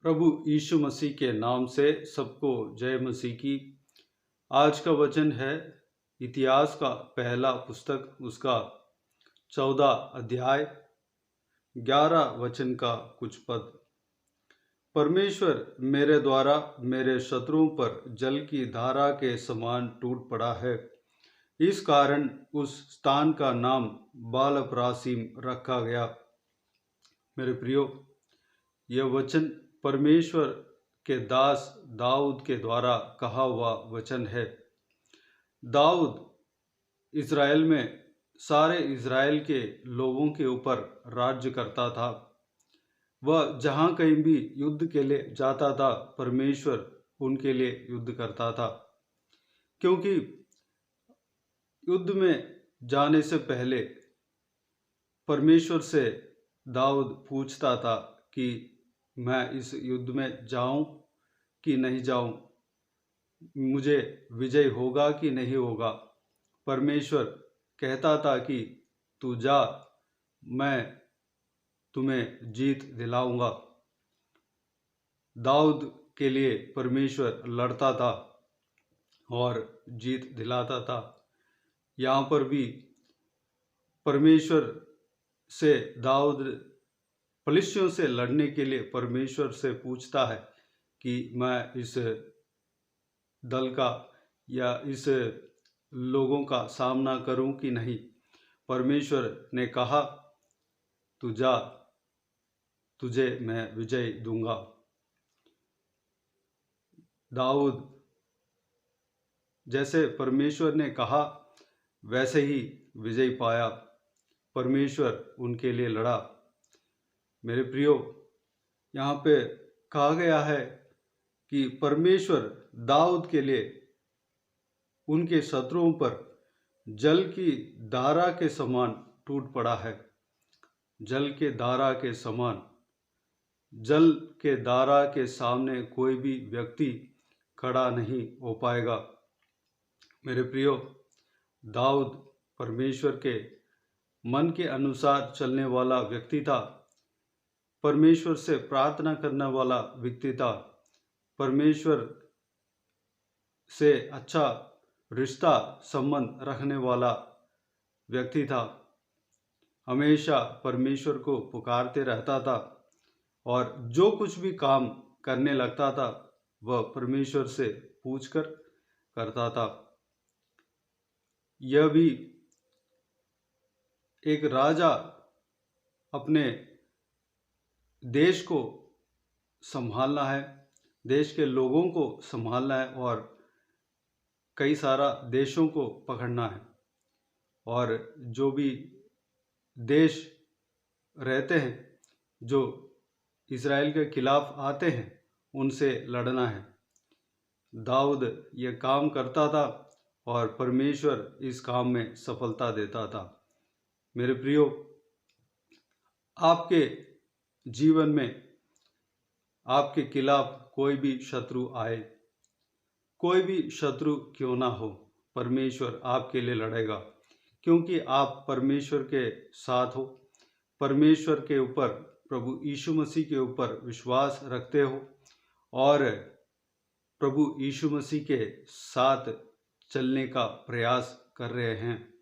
प्रभु यीशु मसीह के नाम से सबको जय मसीह की। आज का वचन है इतिहास का पहला पुस्तक, उसका 14 अध्याय 11 वचन का कुछ पद। परमेश्वर मेरे द्वारा मेरे शत्रुओं पर जल की धारा के समान टूट पड़ा है। इस कारण उस स्थान का नाम बाल परासीम रखा गया। मेरे प्रियो, यह वचन परमेश्वर के दास दाऊद के द्वारा कहा हुआ वचन है। दाऊद इज़राइल में सारे इज़राइल के लोगों के ऊपर राज्य करता था। वह जहाँ कहीं भी युद्ध के लिए जाता था, परमेश्वर उनके लिए युद्ध करता था। क्योंकि युद्ध में जाने से पहले परमेश्वर से दाऊद पूछता था कि मैं इस युद्ध में जाऊं कि नहीं जाऊं, मुझे विजय होगा कि नहीं होगा। परमेश्वर कहता था कि तू जा, मैं तुम्हें जीत दिलाऊंगा। दाऊद के लिए परमेश्वर लड़ता था और जीत दिलाता था। यहाँ पर भी परमेश्वर से दाऊद फलिस्तियों से लड़ने के लिए परमेश्वर से पूछता है कि मैं इस दल का या इस लोगों का सामना करूं कि नहीं। परमेश्वर ने कहा, तू जा, तुझे मैं विजय दूंगा। दाऊद जैसे परमेश्वर ने कहा वैसे ही विजय पाया। परमेश्वर उनके लिए लड़ा। मेरे प्रियो, यहाँ पे कहा गया है कि परमेश्वर दाऊद के लिए उनके शत्रुओं पर जल की धारा के समान टूट पड़ा है। जल के धारा के समान। जल के धारा के सामने कोई भी व्यक्ति खड़ा नहीं हो पाएगा। मेरे प्रियो, दाऊद परमेश्वर के मन के अनुसार चलने वाला व्यक्ति था। परमेश्वर से प्रार्थना करने वाला व्यक्ति था। परमेश्वर से अच्छा रिश्ता संबंध रखने वाला व्यक्ति था। हमेशा परमेश्वर को पुकारते रहता था और जो कुछ भी काम करने लगता था वह परमेश्वर से पूछकर करता था। यह भी एक राजा अपने देश को संभालना है, देश के लोगों को संभालना है और कई सारा देशों को पकड़ना है। और जो भी देश रहते हैं, जो इज़राइल के खिलाफ आते हैं, उनसे लड़ना है। दाऊद यह काम करता था और परमेश्वर इस काम में सफलता देता था। मेरे प्रियो, आपके जीवन में आपके खिलाफ कोई भी शत्रु आए, कोई भी शत्रु क्यों ना हो, परमेश्वर आपके लिए लड़ेगा। क्योंकि आप परमेश्वर के साथ हो, परमेश्वर के ऊपर, प्रभु यीशु मसीह के ऊपर विश्वास रखते हो और प्रभु यीशु मसीह के साथ चलने का प्रयास कर रहे हैं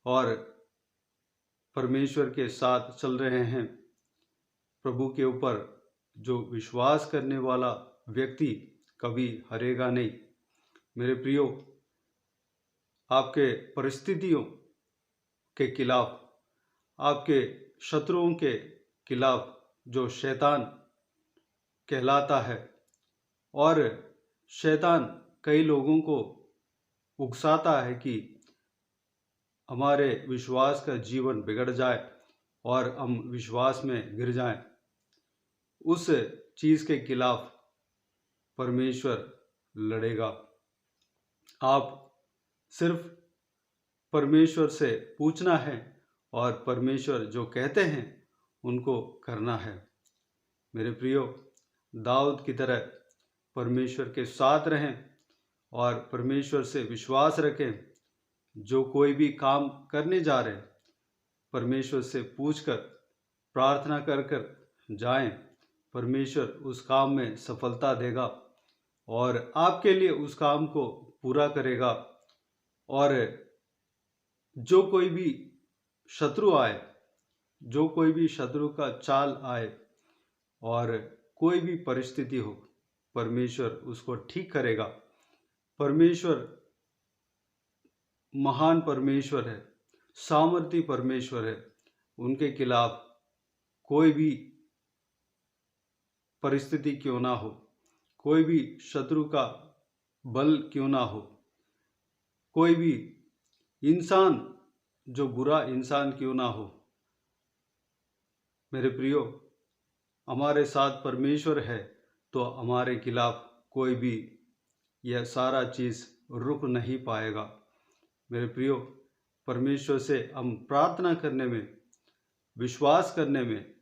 और परमेश्वर के साथ चल रहे हैं। प्रभु के ऊपर जो विश्वास करने वाला व्यक्ति कभी हारेगा नहीं। मेरे प्रियो, आपके परिस्थितियों के खिलाफ, आपके शत्रुओं के खिलाफ जो शैतान कहलाता है, और शैतान कई लोगों को उकसाता है कि हमारे विश्वास का जीवन बिगड़ जाए और हम विश्वास में गिर जाएं। उस चीज़ के खिलाफ परमेश्वर लड़ेगा। आप सिर्फ परमेश्वर से पूछना है और परमेश्वर जो कहते हैं उनको करना है। मेरे प्रियो, दाऊद की तरह परमेश्वर के साथ रहें और परमेश्वर से विश्वास रखें। जो कोई भी काम करने जा रहे हैं, परमेश्वर से पूछकर प्रार्थना कर कर जाएं। परमेश्वर उस काम में सफलता देगा और आपके लिए उस काम को पूरा करेगा। और जो कोई भी शत्रु आए, जो कोई भी शत्रु का चाल आए और कोई भी परिस्थिति हो, परमेश्वर उसको ठीक करेगा। परमेश्वर महान परमेश्वर है, सामर्थी परमेश्वर है। उनके खिलाफ कोई भी परिस्थिति क्यों ना हो, कोई भी शत्रु का बल क्यों ना हो, कोई भी इंसान जो बुरा इंसान क्यों ना हो, मेरे प्रियो, हमारे साथ परमेश्वर है तो हमारे खिलाफ कोई भी यह सारा चीज़ रुक नहीं पाएगा। मेरे प्रियो, परमेश्वर से हम प्रार्थना करने में, विश्वास करने में,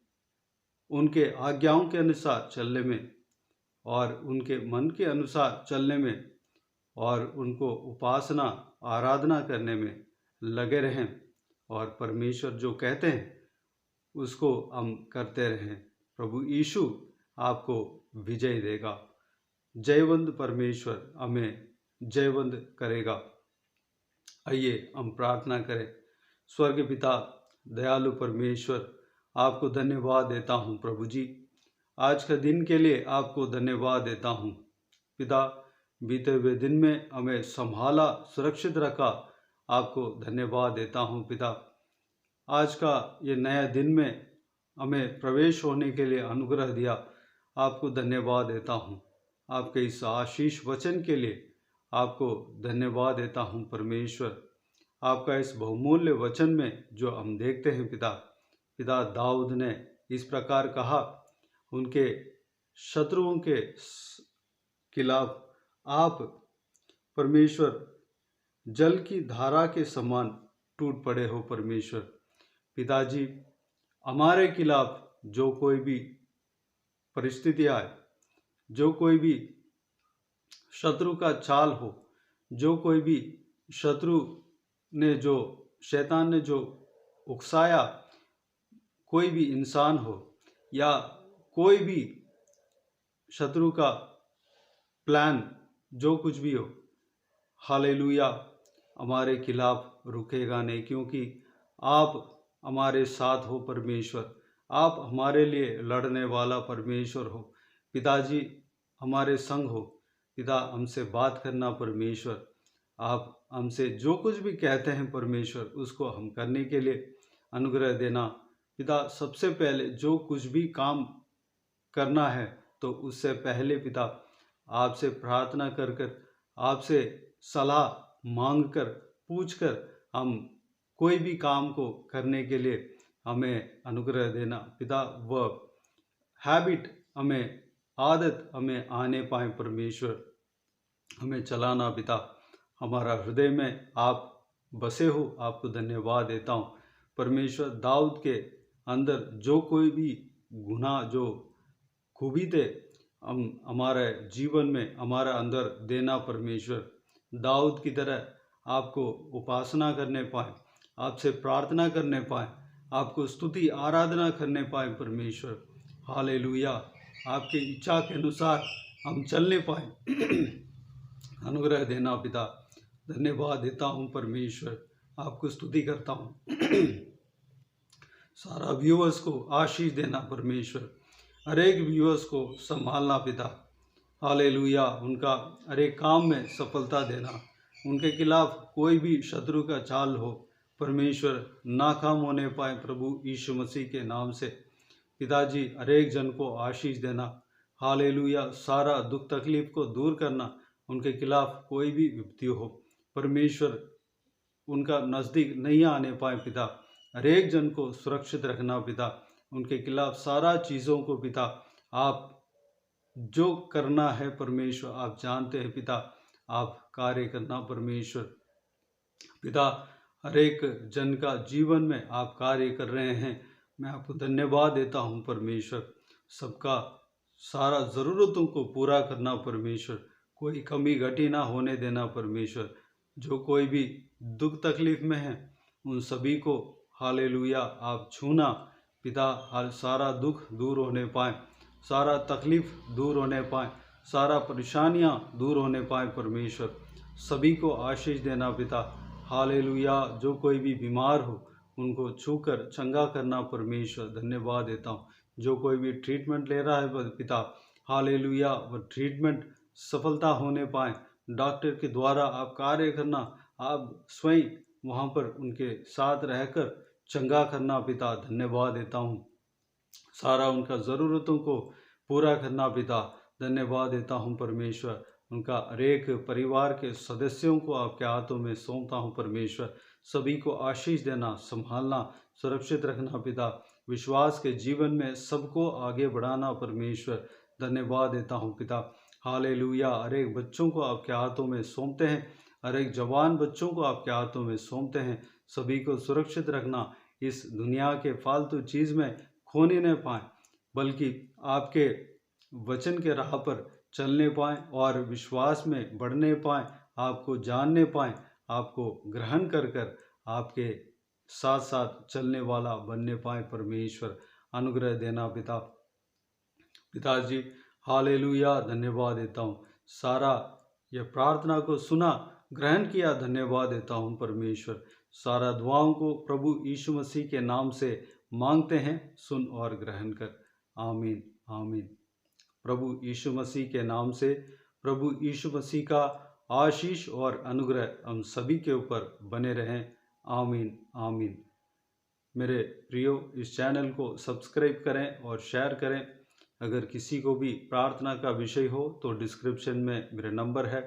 उनके आज्ञाओं के अनुसार चलने में और उनके मन के अनुसार चलने में और उनको उपासना आराधना करने में लगे रहें और परमेश्वर जो कहते हैं उसको हम करते रहें। प्रभु यीशु आपको विजय देगा। जयवंत परमेश्वर हमें जयवंत करेगा। आइए हम प्रार्थना करें। स्वर्ग पिता, दयालु परमेश्वर, आपको धन्यवाद देता हूँ प्रभु जी। आज का दिन के लिए आपको धन्यवाद देता हूँ पिता। बीते हुए दिन में हमें संभाला, सुरक्षित रखा, आपको धन्यवाद देता हूँ पिता। आज का ये नया दिन में हमें प्रवेश होने के लिए अनुग्रह दिया, आपको धन्यवाद देता हूँ। आपके इस आशीष वचन के लिए आपको धन्यवाद देता हूँ परमेश्वर। आपका इस बहुमूल्य वचन में जो हम देखते हैं पिता दाऊद ने इस प्रकार कहा, उनके शत्रुओं के खिलाफ आप परमेश्वर जल की धारा के समान टूट पड़े हो परमेश्वर। पिताजी, हमारे खिलाफ जो कोई भी परिस्थिति आए, जो कोई भी शत्रु का चाल हो, जो कोई भी शत्रु ने, जो शैतान ने जो उकसाया, कोई भी इंसान हो या कोई भी शत्रु का प्लान जो कुछ भी हो, हालेलुया, हमारे खिलाफ रुकेगा नहीं, क्योंकि आप हमारे साथ हो परमेश्वर। आप हमारे लिए लड़ने वाला परमेश्वर हो। पिताजी, हमारे संग हो पिता। हमसे बात करना परमेश्वर। आप हमसे जो कुछ भी कहते हैं परमेश्वर, उसको हम करने के लिए अनुग्रह देना पिता। सबसे पहले जो कुछ भी काम करना है तो उससे पहले पिता आपसे प्रार्थना कर कर, आपसे सलाह मांग कर, पूछ कर हम कोई भी काम को करने के लिए हमें अनुग्रह देना पिता। वह हैबिट हमें, आदत हमें आने पाए परमेश्वर। हमें चलाना पिता। हमारा हृदय में आप बसे हो, आपको धन्यवाद देता हूँ परमेश्वर। दाऊद के अंदर जो कोई भी गुनाह, जो खूबी थे, हम हमारे जीवन में हमारा अंदर देना परमेश्वर। दाऊद की तरह आपको उपासना करने पाए, आपसे प्रार्थना करने पाए, आपको स्तुति आराधना करने पाए परमेश्वर। हालेलुया, आपकी इच्छा के अनुसार हम चलने पाए अनुग्रह देना पिता। धन्यवाद देता हूँ परमेश्वर, आपको स्तुति करता हूँ सारा व्यूअर्स को आशीष देना परमेश्वर। हर एक व्यूअर्स को संभालना पिता। हालेलुया, उनका हर एक काम में सफलता देना। उनके खिलाफ कोई भी शत्रु का चाल हो परमेश्वर, नाकाम होने पाए प्रभु यीशु मसीह के नाम से। पिताजी, हर एक जन को आशीष देना। हालेलुया, सारा दुख तकलीफ को दूर करना। उनके खिलाफ कोई भी विपत्ति हो परमेश्वर, उनका नज़दीक नहीं आने पाए पिता। हर एक जन को सुरक्षित रखना पिता। उनके खिलाफ सारा चीज़ों को पिता, आप जो करना है परमेश्वर, आप जानते हैं पिता। आप कार्य करना परमेश्वर पिता। हर एक जन का जीवन में आप कार्य कर रहे हैं। मैं आपको धन्यवाद देता हूँ परमेश्वर। सबका सारा ज़रूरतों को पूरा करना परमेश्वर। कोई कमी घटी ना होने देना परमेश्वर। जो कोई भी दुख तकलीफ में है उन सभी को हालेलुया आप छूना पिता। हर सारा दुख दूर होने पाए, सारा तकलीफ़ दूर होने पाए, सारा परेशानियां दूर होने पाए परमेश्वर। सभी को आशीष देना पिता। हालेलुया। जो कोई भी बीमार हो उनको छूकर चंगा करना परमेश्वर। धन्यवाद देता हूँ। जो कोई भी ट्रीटमेंट ले रहा है पिता, हालेलुया, वह ट्रीटमेंट सफलता होने पाए। डॉक्टर के द्वारा आप कार्य करना, आप स्वयं वहाँ पर उनके साथ रहकर चंगा करना पिता। धन्यवाद देता हूँ। सारा उनका ज़रूरतों को पूरा करना पिता। धन्यवाद देता हूँ परमेश्वर। उनका हर एक परिवार के सदस्यों को आपके हाथों में सौंपता हूँ परमेश्वर। सभी को आशीष देना, संभालना, सुरक्षित रखना पिता। विश्वास के जीवन में सबको आगे बढ़ाना परमेश्वर। धन्यवाद देता हूँ पिता। हालेलुया। हर एक बच्चों को आपके हाथों में सौंपते हैं, हर एक जवान बच्चों को आपके हाथों में सौंपते हैं। सभी को सुरक्षित रखना, इस दुनिया के फालतू चीज़ में खोने न पाएँ, बल्कि आपके वचन के राह पर चलने पाएँ और विश्वास में बढ़ने पाएँ, आपको जानने पाएँ, आपको ग्रहण कर कर आपके साथ साथ चलने वाला बनने पाएँ परमेश्वर। अनुग्रह देना पिता। पिताजी हालेलुया। धन्यवाद देता हूँ। सारा यह प्रार्थना को सुना, ग्रहण किया, धन्यवाद देता हूँ परमेश्वर। सारा दुआओं को प्रभु यीशु मसीह के नाम से मांगते हैं, सुन और ग्रहण कर। आमीन आमीन। प्रभु यीशु मसीह के नाम से प्रभु यीशु मसीह का आशीष और अनुग्रह हम सभी के ऊपर बने रहें। आमीन आमीन। मेरे प्रियो, इस चैनल को सब्सक्राइब करें और शेयर करें। अगर किसी को भी प्रार्थना का विषय हो तो डिस्क्रिप्शन में मेरा नंबर है,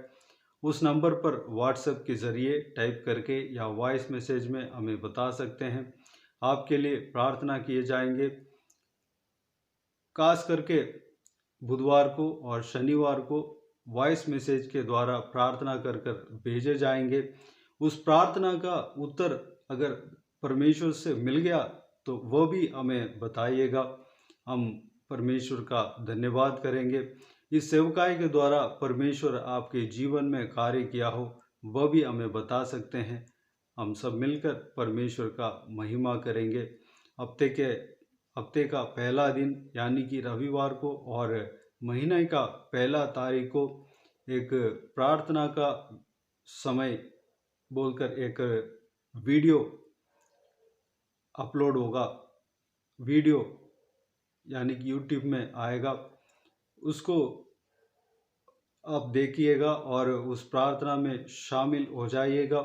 उस नंबर पर व्हाट्सएप के ज़रिए टाइप करके या वॉइस मैसेज में हमें बता सकते हैं। आपके लिए प्रार्थना किए जाएंगे। खास करके बुधवार को और शनिवार को वॉइस मैसेज के द्वारा प्रार्थना कर कर भेजे जाएंगे। उस प्रार्थना का उत्तर अगर परमेश्वर से मिल गया तो वह भी हमें बताइएगा, हम परमेश्वर का धन्यवाद करेंगे। इस सेवकाई के द्वारा परमेश्वर आपके जीवन में कार्य किया हो वह भी हमें बता सकते हैं। हम सब मिलकर परमेश्वर का महिमा करेंगे। हफ्ते का पहला दिन यानी कि रविवार को और महीने का पहला तारीख को एक प्रार्थना का समय बोलकर एक वीडियो अपलोड होगा। वीडियो यानी कि यूट्यूब में आएगा, उसको आप देखिएगा और उस प्रार्थना में शामिल हो जाइएगा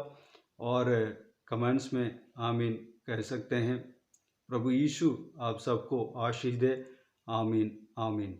और कमेंट्स में आमीन कह सकते हैं। प्रभु यीशु आप सबको आशीष दे। आमीन आमीन।